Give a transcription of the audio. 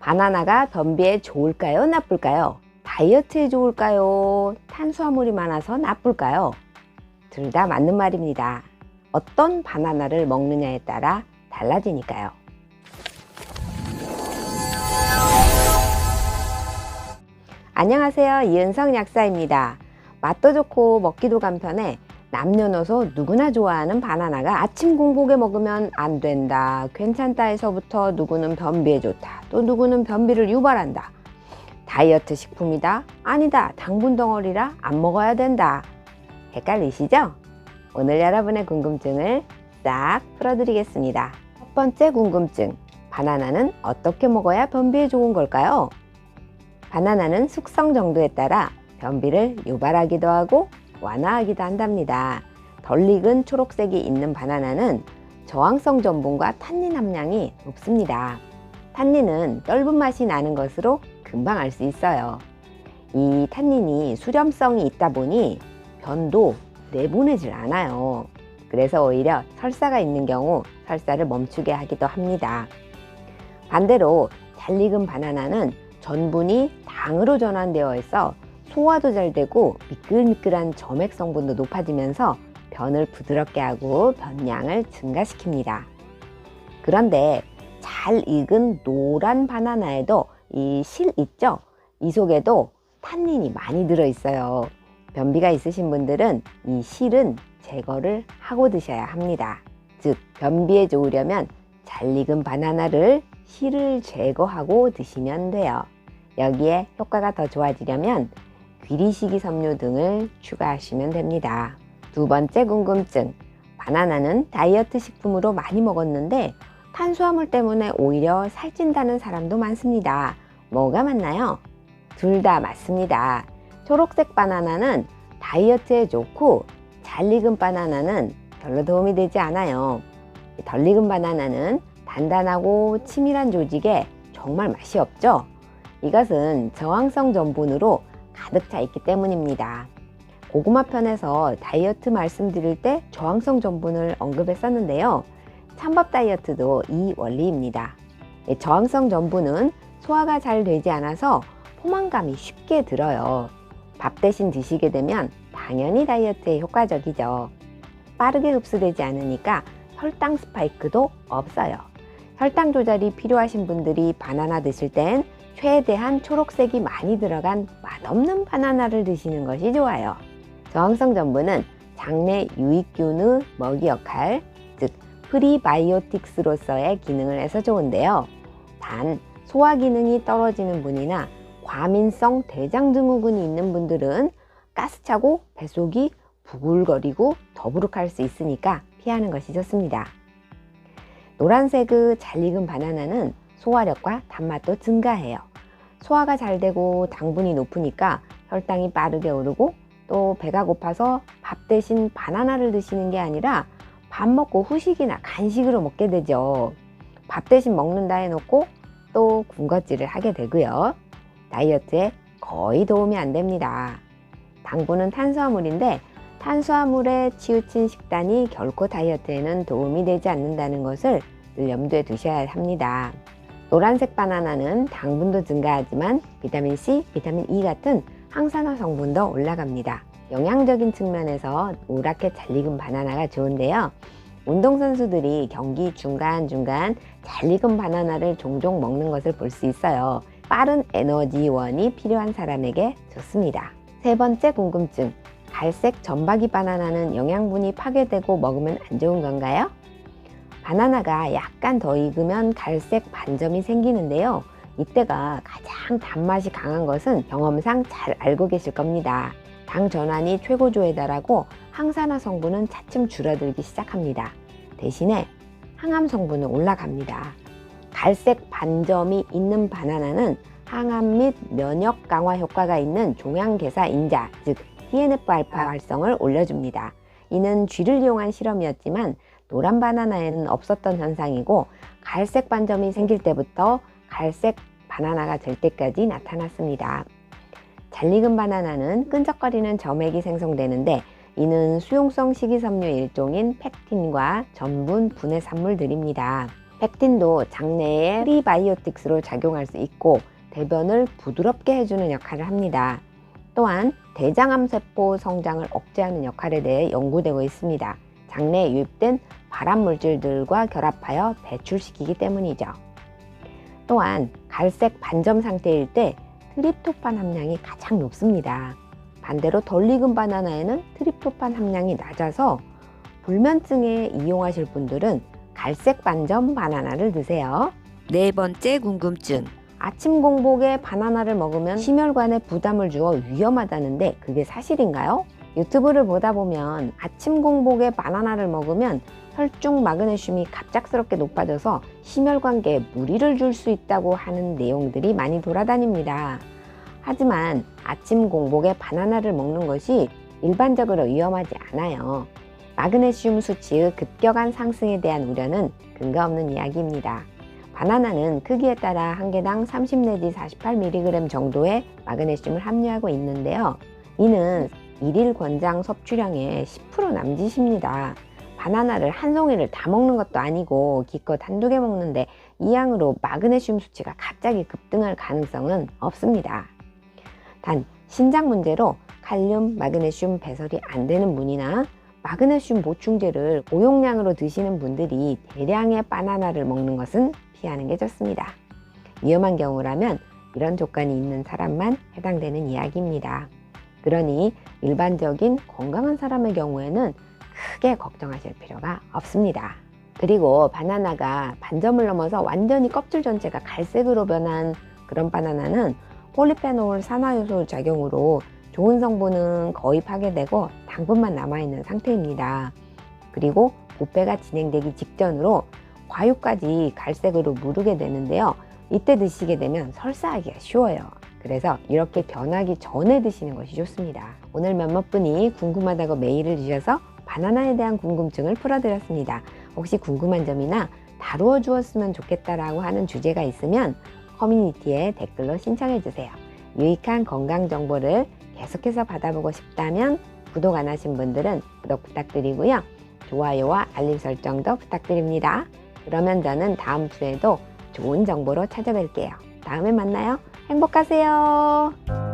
바나나가 변비에 좋을까요? 나쁠까요? 다이어트에 좋을까요? 탄수화물이 많아서 나쁠까요? 둘 다 맞는 말입니다. 어떤 바나나를 먹느냐에 따라 달라지니까요. 안녕하세요. 이은성 약사입니다. 맛도 좋고 먹기도 간편해 남녀노소 누구나 좋아하는 바나나가 아침 공복에 먹으면 안 된다, 괜찮다에서부터 누구는 변비에 좋다, 또 누구는 변비를 유발한다, 다이어트 식품이다, 아니다, 당분 덩어리라 안 먹어야 된다. 헷갈리시죠? 오늘 여러분의 궁금증을 싹 풀어드리겠습니다. 첫 번째 궁금증, 바나나는 어떻게 먹어야 변비에 좋은 걸까요? 바나나는 숙성 정도에 따라 변비를 유발하기도 하고 완화하기도 한답니다. 덜 익은 초록색이 있는 바나나는 저항성 전분과 탄닌 함량이 높습니다. 탄닌은 떫은 맛이 나는 것으로 금방 알 수 있어요. 이 탄닌이 수렴성이 있다 보니 변도 내보내질 않아요. 그래서 오히려 설사가 있는 경우 설사를 멈추게 하기도 합니다. 반대로 잘 익은 바나나는 전분이 당으로 전환되어 있어 소화도 잘 되고 미끌미끌한 점액 성분도 높아지면서 변을 부드럽게 하고 변량을 증가시킵니다. 그런데 잘 익은 노란 바나나에도 이 실 있죠? 이 속에도 탄닌이 많이 들어있어요. 변비가 있으신 분들은 이 실은 제거를 하고 드셔야 합니다. 즉, 변비에 좋으려면 잘 익은 바나나를 실을 제거하고 드시면 돼요. 여기에 효과가 더 좋아지려면 귀리식이 섬유 등을 추가하시면 됩니다. 두 번째 궁금증, 바나나는 다이어트 식품으로 많이 먹었는데 탄수화물 때문에 오히려 살찐다는 사람도 많습니다. 뭐가 맞나요? 둘 다 맞습니다. 초록색 바나나는 다이어트에 좋고 잘 익은 바나나는 별로 도움이 되지 않아요. 덜 익은 바나나는 단단하고 치밀한 조직에 정말 맛이 없죠? 이것은 저항성 전분으로 가득 차 있기 때문입니다. 고구마 편에서 다이어트 말씀드릴 때 저항성 전분을 언급했었는데요. 찬밥 다이어트도 이 원리입니다. 저항성 전분은 소화가 잘 되지 않아서 포만감이 쉽게 들어요. 밥 대신 드시게 되면 당연히 다이어트에 효과적이죠. 빠르게 흡수되지 않으니까 혈당 스파이크도 없어요. 혈당 조절이 필요하신 분들이 바나나 드실 땐 최대한 초록색이 많이 들어간 맛없는 바나나를 드시는 것이 좋아요. 저항성 전분은 장내 유익균의 먹이 역할, 즉 프리바이오틱스로서의 기능을 해서 좋은데요. 단 소화 기능이 떨어지는 분이나 과민성 대장증후군이 있는 분들은 가스차고 뱃속이 부글거리고 더부룩할 수 있으니까 피하는 것이 좋습니다. 노란색의 잘 익은 바나나는 소화력과 단맛도 증가해요. 소화가 잘 되고 당분이 높으니까 혈당이 빠르게 오르고 또 배가 고파서 밥 대신 바나나를 드시는 게 아니라 밥 먹고 후식이나 간식으로 먹게 되죠. 밥 대신 먹는다 해놓고 또 군것질을 하게 되고요. 다이어트에 거의 도움이 안 됩니다. 당분은 탄수화물인데 탄수화물에 치우친 식단이 결코 다이어트에는 도움이 되지 않는다는 것을 늘 염두에 두셔야 합니다. 노란색 바나나는 당분도 증가하지만 비타민C, 비타민 E 같은 항산화 성분도 올라갑니다. 영양적인 측면에서 노랗게 잘 익은 바나나가 좋은데요. 운동선수들이 경기 중간중간 잘 익은 바나나를 종종 먹는 것을 볼 수 있어요. 빠른 에너지원이 필요한 사람에게 좋습니다. 세 번째 궁금증, 갈색 점박이 바나나는 영양분이 파괴되고 먹으면 안 좋은 건가요? 바나나가 약간 더 익으면 갈색 반점이 생기는데요. 이때가 가장 단맛이 강한 것은 경험상 잘 알고 계실 겁니다. 당 전환이 최고조에 달하고 항산화 성분은 차츰 줄어들기 시작합니다. 대신에 항암 성분은 올라갑니다. 갈색 반점이 있는 바나나는 항암 및 면역 강화 효과가 있는 종양계사 인자, 즉 TNF-알파 활성을 올려줍니다. 이는 쥐를 이용한 실험이었지만 노란 바나나에는 없었던 현상이고 갈색 반점이 생길 때부터 갈색 바나나가 될 때까지 나타났습니다. 잘 익은 바나나는 끈적거리는 점액이 생성되는데 이는 수용성 식이섬유 일종인 펙틴과 전분 분해 산물들입니다. 펙틴도 장내에 프리바이오틱스로 작용할 수 있고 대변을 부드럽게 해주는 역할을 합니다. 또한 대장암세포 성장을 억제하는 역할에 대해 연구되고 있습니다. 장내에 유입된 발암 물질들과 결합하여 배출시키기 때문이죠. 또한 갈색 반점 상태일 때 트립토판 함량이 가장 높습니다. 반대로 덜 익은 바나나에는 트립토판 함량이 낮아서 불면증에 이용하실 분들은 갈색 반점 바나나를 드세요. 네 번째 궁금증. 아침 공복에 바나나를 먹으면 심혈관에 부담을 주어 위험하다는데 그게 사실인가요? 유튜브를 보다 보면 아침 공복에 바나나를 먹으면 혈중 마그네슘이 갑작스럽게 높아져서 심혈관계에 무리를 줄 수 있다고 하는 내용들이 많이 돌아다닙니다. 하지만 아침 공복에 바나나를 먹는 것이 일반적으로 위험하지 않아요. 마그네슘 수치의 급격한 상승에 대한 우려는 근거 없는 이야기입니다. 바나나는 크기에 따라 한 개당 30 내지 48mg 정도의 마그네슘을 함유하고 있는데요. 이는 일일 권장 섭취량의 10% 남짓입니다. 바나나를 한 송이를 다 먹는 것도 아니고 기껏 한두 개 먹는데 이 양으로 마그네슘 수치가 갑자기 급등할 가능성은 없습니다. 단 신장 문제로 칼륨, 마그네슘 배설이 안 되는 분이나 마그네슘 보충제를 고용량으로 드시는 분들이 대량의 바나나를 먹는 것은 피하는 게 좋습니다. 위험한 경우라면 이런 조건이 있는 사람만 해당되는 이야기입니다. 그러니 일반적인 건강한 사람의 경우에는 크게 걱정하실 필요가 없습니다. 그리고 바나나가 반점을 넘어서 완전히 껍질 전체가 갈색으로 변한 그런 바나나는 폴리페놀 산화효소 작용으로 좋은 성분은 거의 파괴되고 당분만 남아있는 상태입니다. 그리고 보배가 진행되기 직전으로 과육까지 갈색으로 무르게 되는데요. 이때 드시게 되면 설사하기가 쉬워요. 그래서 이렇게 변하기 전에 드시는 것이 좋습니다. 오늘 몇몇 분이 궁금하다고 메일을 주셔서 바나나에 대한 궁금증을 풀어드렸습니다. 혹시 궁금한 점이나 다루어 주었으면 좋겠다라고 하는 주제가 있으면 커뮤니티에 댓글로 신청해 주세요. 유익한 건강 정보를 계속해서 받아보고 싶다면 구독 안 하신 분들은 구독 부탁드리고요. 좋아요와 알림 설정도 부탁드립니다. 그러면 저는 다음 주에도 좋은 정보로 찾아뵐게요. 다음에 만나요. 행복하세요.